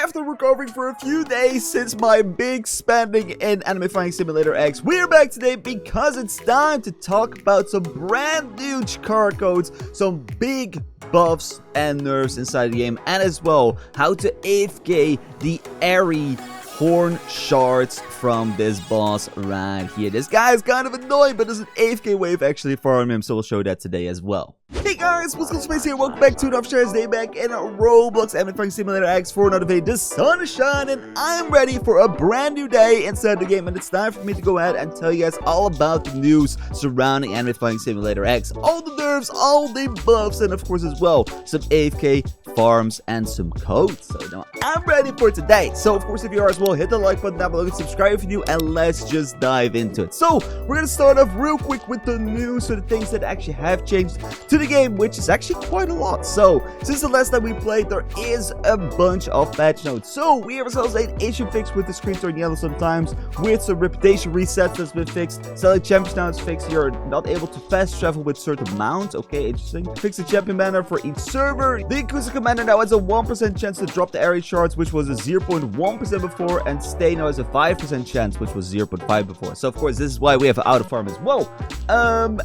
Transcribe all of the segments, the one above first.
after recovering for a few days since my big spending in Anime Fighting Simulator X, we're back today because it's time to talk about some brand new Chikara codes, some big buffs and nerfs inside the game, and as well, how to Afk the Eri horn shards from this boss right here. This guy is kind of annoying, but there's an AFK wave actually farming him, so we'll show that today as well. Hey guys, what's going on here? Welcome back to another Shares Day back in Roblox Anime Fighting Simulator X for another day. The sun is shining, I'm ready for a brand new day inside the game, and it's time for me to go ahead and tell you guys all about the news surrounding Anime Fighting Simulator X. All the nerfs, all the buffs, and of course as well, some AFK farms and some codes. So you know, I'm ready for today. So of course, if you are as well, hit the like button down below and subscribe if you're new, and let's just dive into it. So we're gonna start off real quick with the news, so the things that actually have changed to the game, which is actually quite a lot. So since the last time we played, there is a bunch of patch notes. So we have ourselves an issue fix with the screen turning yellow sometimes, with some reputation resets that's been fixed. Selling champions now is fixed. You're not able to fast travel with certain mounts. Okay, interesting. Fix the champion banner for each server. The Yakuza commander now has a 1% chance to drop the Eri shards, which was a 0.1% before, and stay now has a 5% chance, which was 0.5 before. So of course this is why we have out of farm as well. And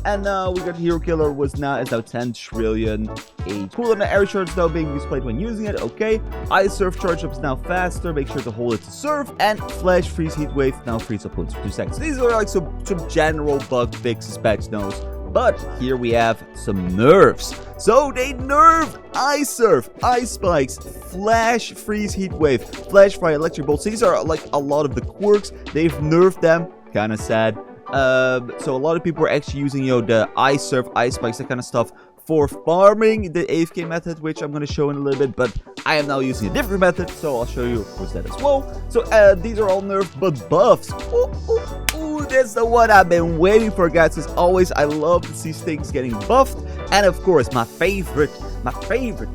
we got hero killer is now 10 trillion. A cooldown on Eri shards now being displayed when using it. Okay, ice surf charge up is now faster. Make sure to hold it to surf, and flash freeze heat wave now freeze up once for 2 seconds. These are like some general bug fixes, patch notes. But here we have some nerfs. So they nerfed Ice Surf, Ice Spikes, Flash Freeze Heat Wave, Flash Fire, Electric Bolts. These are like a lot of the quirks. They've nerfed them. Kind of sad. So a lot of people are actually using, you know, the Ice Surf, Ice Spikes, that kind of stuff for farming the AFK method, which I'm going to show in a little bit, but I am now using a different method, so I'll show you, of course, that as well. So these are all nerfed, but buffs. Ooh, that's the one I've been waiting for, guys. As always, I love to see things getting buffed, and of course, my favorite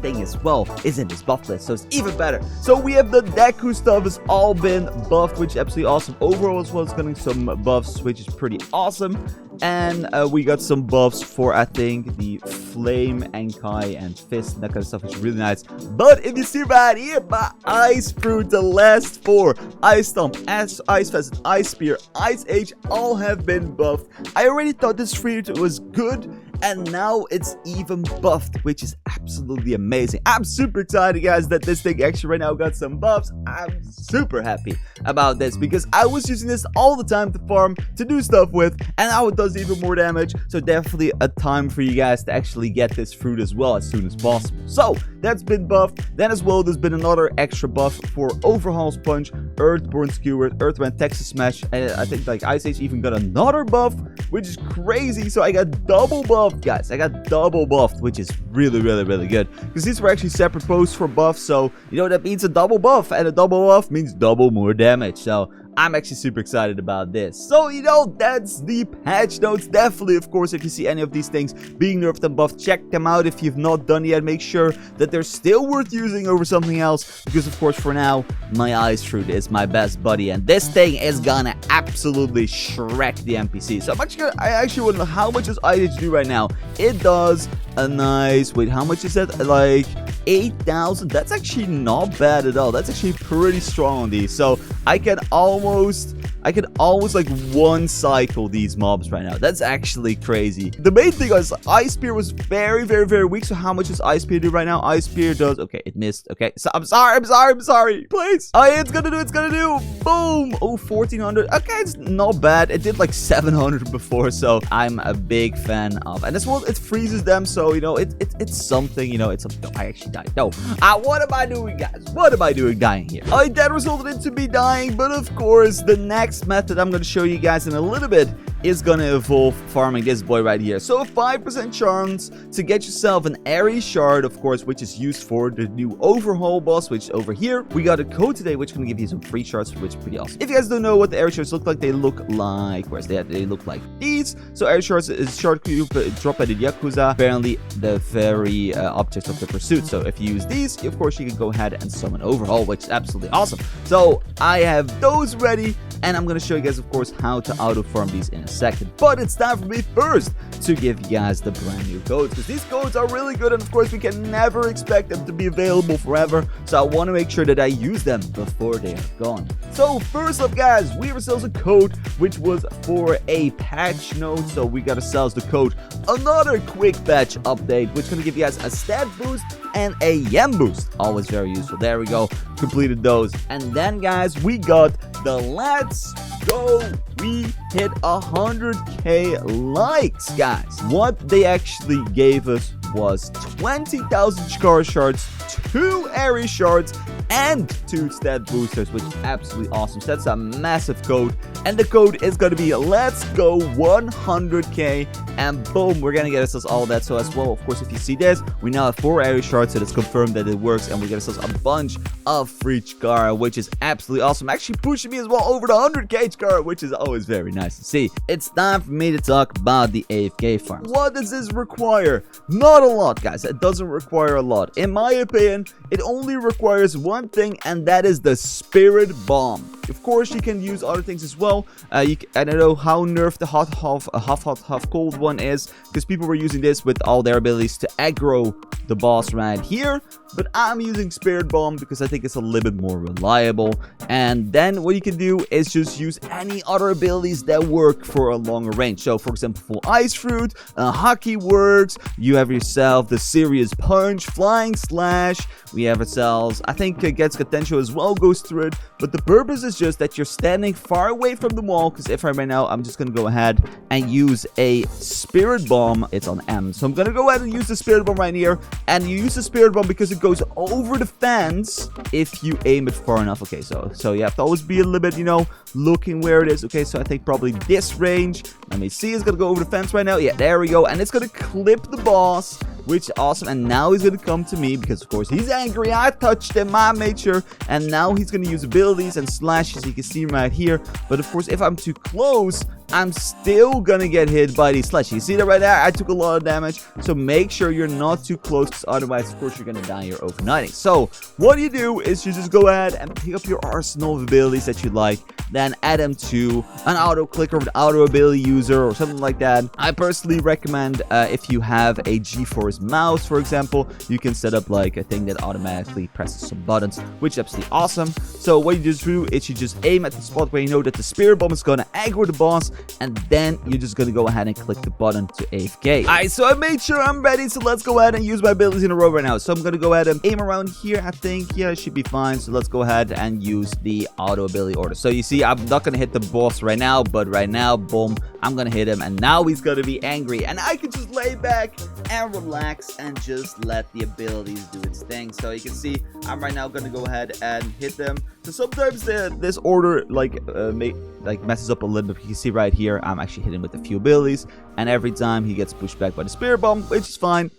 thing as well is in this buff list, so it's even better. So we have the Deku stuff has all been buffed, which is absolutely awesome. Overall as well, it's getting some buffs, which is pretty awesome. And we got some buffs for, I think, the Flame, Enkai, and Fist, and that kind of stuff, which is really nice. But if you see right here, my Ice Fruit, the last 4, Ice Stomp, Ice Fest, Ice Spear, Ice Age, all have been buffed. I already thought this fruit was good, and now it's even buffed, which is absolutely amazing. I'm super excited, guys, that this thing actually right now got some buffs. I'm super happy about this because I was using this all the time to farm, to do stuff with, and now it does even more damage. So definitely a time for you guys to actually get this fruit as well as soon as possible. So that's been buffed. Then as well, there's been another extra buff for Overhaul Sponge, Earthborn Skewer, Earthbound Texas Smash, and I think like Ice Age even got another buff, which is crazy. So I got double buffed, guys. I got double buffed, which is really good because these were actually separate posts for buffs. So you know that means a double buff, and a double buff means double more damage. So I'm actually super excited about this. So, you know, that's the patch notes. Definitely, of course, if you see any of these things being nerfed and buffed, check them out. If you've not done yet, make sure that they're still worth using over something else. Because, of course, for now, my Ice Fruit is my best buddy. And this thing is gonna absolutely shrek the NPC. So I actually want to know how much does Ice do right now. It does a nice, wait, how much is that? Like 8,000. That's actually not bad at all. That's actually pretty strong on these. So I can almost like one cycle these mobs right now. That's actually crazy. The main thing is Ice Spear was very weak. So how much does Ice Spear do right now? Ice Spear does, okay, it missed. Okay, so I'm sorry. Please. Oh, yeah, it's gonna do. Boom. Oh, 1,400. Okay, it's not bad. It did like 700 before, so I'm a big fan of. And as well, it freezes them, so you know it's something. You know, it's something. No, I actually died. No. What am I doing, guys? What am I doing dying here? That resulted into me dying, but of course, the next method I'm going to show you guys in a little bit is going to involve farming this boy right here. So a 5% chance to get yourself an Eri shard, of course, which is used for the new Overhaul boss, which over here we got a code today which is going to give you some free shards, which is pretty awesome. If you guys don't know what the Eri shards look like, they look like, they look like these. So Eri shards is shard cube dropped by the Yakuza, apparently the very objects of the pursuit. So if you use these, of course you can go ahead and summon Overhaul, which is absolutely awesome. So I have those ready, and I'm going to show you guys, of course, how to auto farm these in a second. But it's time for me first to give you guys the brand new codes, because these codes are really good, and of course we can never expect them to be available forever, so I want to make sure that I use them before they are gone. So first up, guys, we have ourselves a code which was for a patch note, so we got ourselves the code another quick patch update, which is going to give you guys a stat boost and a yam boost. Always very useful. There we go, completed those. And then, guys, we got the let's go, we hit 100k likes, guys. What they actually gave us was 20,000 Chikara shards, 2 Eri shards, and 2 stat boosters, which is absolutely awesome. So that's a massive code, and the code is going to be let's go 100k, and boom, we're going to get ourselves all that. So as well, of course, if you see this, we now have 4 Eri shards, so it's confirmed that it works, and we get ourselves a bunch of free Chikara, which is absolutely awesome. Actually pushing me as well over the 100k Chikara, which is always very nice to see. It's time for me to talk about the AFK farms. What does this require? Not a lot, guys. It doesn't require a lot. In my opinion, it only requires one thing, and that is the Spirit Bomb. Of course, you can use other things as well. I don't know how nerfed the hot cold one is, because people were using this with all their abilities to aggro the boss right here, but I'm using Spirit Bomb because I think it's a little bit more reliable. And then what you can do is just use any other abilities that work for a longer range. So for example, full Ice Fruit, Hockey works, you have yourself the Serious Punch, Flying Slash, we have ourselves, I think Gets Potential as well goes through it, but the purpose is just that you're standing far away from the wall, because if right now, I'm just going to go ahead and use a Spirit Bomb. It's on M, so I'm going to go ahead and use the Spirit Bomb right here, and you use the Spirit Bomb because it goes over the fence if you aim it far enough. Okay, so you have to always be a little bit, you know, looking where it is. Okay, so I think probably this range. Let me see, it's going to go over the fence right now. Yeah, there we go, and it's going to clip the boss, which is awesome. And now he's going to come to me because, of course, he's angry. I touched him, I made sure, and now he's going to use abilities and slashes. You can see him right here, but of course, if I'm too close, I'm still gonna get hit by these slashes. You see that right there? I took a lot of damage, so make sure you're not too close, because otherwise, of course, you're gonna die here overnighting. So what you do is you just go ahead and pick up your arsenal of abilities that you like, then add them to an auto clicker with auto ability user or something like that. I personally recommend if you have a GeForce mouse, for example, you can set up like a thing that automatically presses some buttons, which is absolutely awesome. So what you just do is you just aim at the spot where you know that the Spirit Bomb is gonna aggro the boss, and then you're just gonna go ahead and click the button to AFK. Alright, so I made sure I'm ready, so let's go ahead and use my abilities in a row right now. So I'm gonna go ahead and aim around here. I think, yeah, it should be fine. So let's go ahead and use the auto ability order. So you see, I'm not gonna hit the boss right now, but right now, boom, I'm gonna hit him, and now he's gonna be angry, and I can just lay back and relax and just let the abilities do its thing. So you can see, I'm right now gonna go ahead and hit them. So sometimes this order messes up a little bit. You can see right here, I'm actually hitting with a few abilities, and every time he gets pushed back by the Spirit Bomb, which is fine.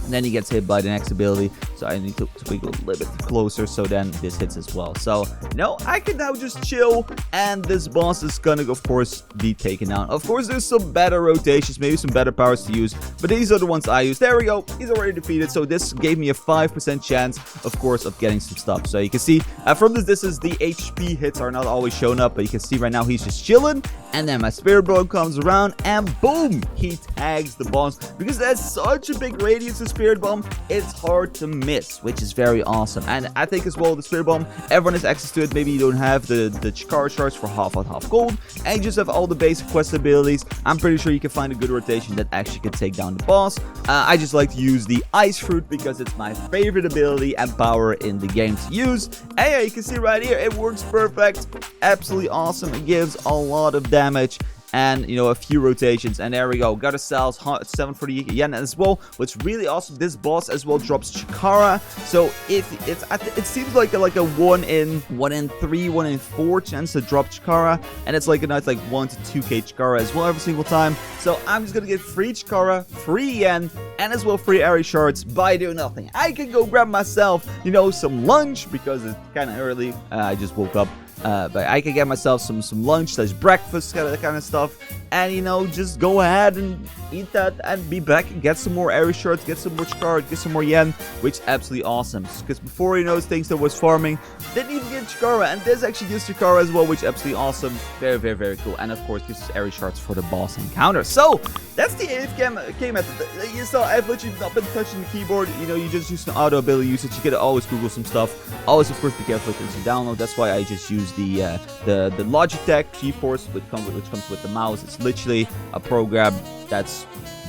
And then he gets hit by the next ability, so I need to wiggle a little bit closer, so then this hits as well. So, you know, I can now just chill, and this boss is gonna, of course, be taken down. Of course, there's some better rotations, maybe some better powers to use, but these are the ones I use. There we go, he's already defeated, so this gave me a 5% chance, of course, of getting some stuff. So you can see, from this distance, the HP hits are not always shown up, but you can see right now he's just chilling, and then my Spirit Bomb comes around, and boom, he tags the boss, because that's such a big radius of Spirit Bomb, it's hard to miss, which is very awesome. And I think as well, the Spirit Bomb, everyone has access to it. Maybe you don't have the Chikara shards for half hot, half cold, and you just have all the basic quest abilities. I'm pretty sure you can find a good rotation that actually can take down the boss. I just like to use the Ice Fruit because it's my favorite ability and power in the game to use. And yeah, you can see right here, it works perfect, absolutely awesome. It gives a lot of damage, and you know, a few rotations, and there we go. Got ourselves 740 yen as well. What's really awesome, this boss as well drops Chikara, so it seems like a 1 in 3, 1 in 4 chance to drop Chikara, and it's like a nice 1 to 2k Chikara as well every single time. So I'm just gonna get free Chikara, free yen, and as well free Eri shards by doing nothing. I can go grab myself, you know, some lunch because it's kind of early. I just woke up. But I can get myself some lunch, there's breakfast, kind of stuff. stuff, and you know, just go ahead and eat that and be back and get some more Eri shards, get some more Chikara, get some more yen, which is absolutely awesome. Because before, you know, things that was farming didn't even get Chikara, and this actually gives Chikara as well, which is absolutely awesome. Very, very, very cool. And of course, this is Eri shards for the boss encounter. So that's the AFK method. You saw I've literally not been touching the keyboard. You know, you just use an auto ability usage. You gotta always Google some stuff. Always, of course, be careful with things you download. That's why I just use the Logitech GeForce, which comes with the mouse. It's literally a program that's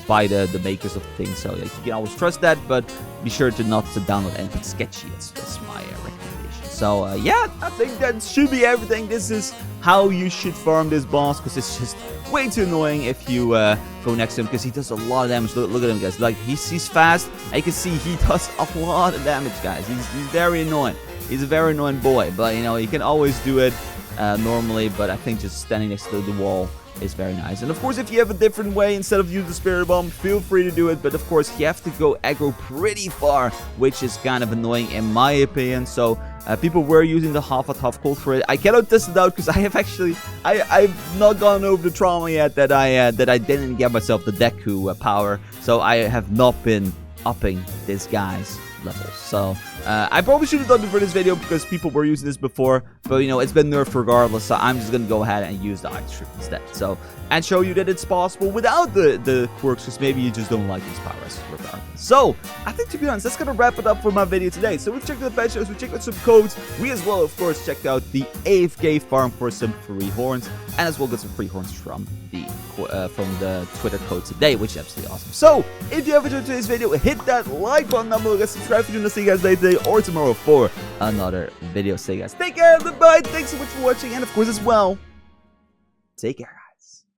by the makers of the thing, so like, you can always trust that, but be sure to not to download anything sketchy. That's my recommendation. So yeah, I think that should be everything. This is how you should farm this boss, because it's just way too annoying if you go next to him, because he does a lot of damage. Look at him, guys. Like, he's fast. I can see he does a lot of damage, guys. He's very annoying. He's a very annoying boy, but you know, you can always do it normally, but I think just standing next to the wall is very nice. And of course, if you have a different way instead of using the spirit bomb, feel free to do it, but of course you have to go aggro pretty far, which is kind of annoying in my opinion. So people were using the half hot half cold for it. I cannot test it out because I have actually I've not gone over the trauma yet that I didn't get myself the Deku power, so I have not been upping this guy's levels. So I probably should have done it for this video because people were using this before, but you know, it's been nerfed regardless, so I'm just gonna go ahead and use the ice strip instead. So, and show you that it's possible without the quirks, because maybe you just don't like these powers regardless. So I think, to be honest, that's gonna wrap it up for my video today. So we've checked out the patch notes, we checked out some codes, we as well of course checked out the AFK farm for some free horns, and as well got some free horns from the Twitter code today, which is absolutely awesome. So if you have enjoyed today's video, hit that like button down below, guys. Subscribe if you want to see you guys later today or tomorrow for another video. So you guys take care, goodbye, thanks so much for watching, and of course as well, take care.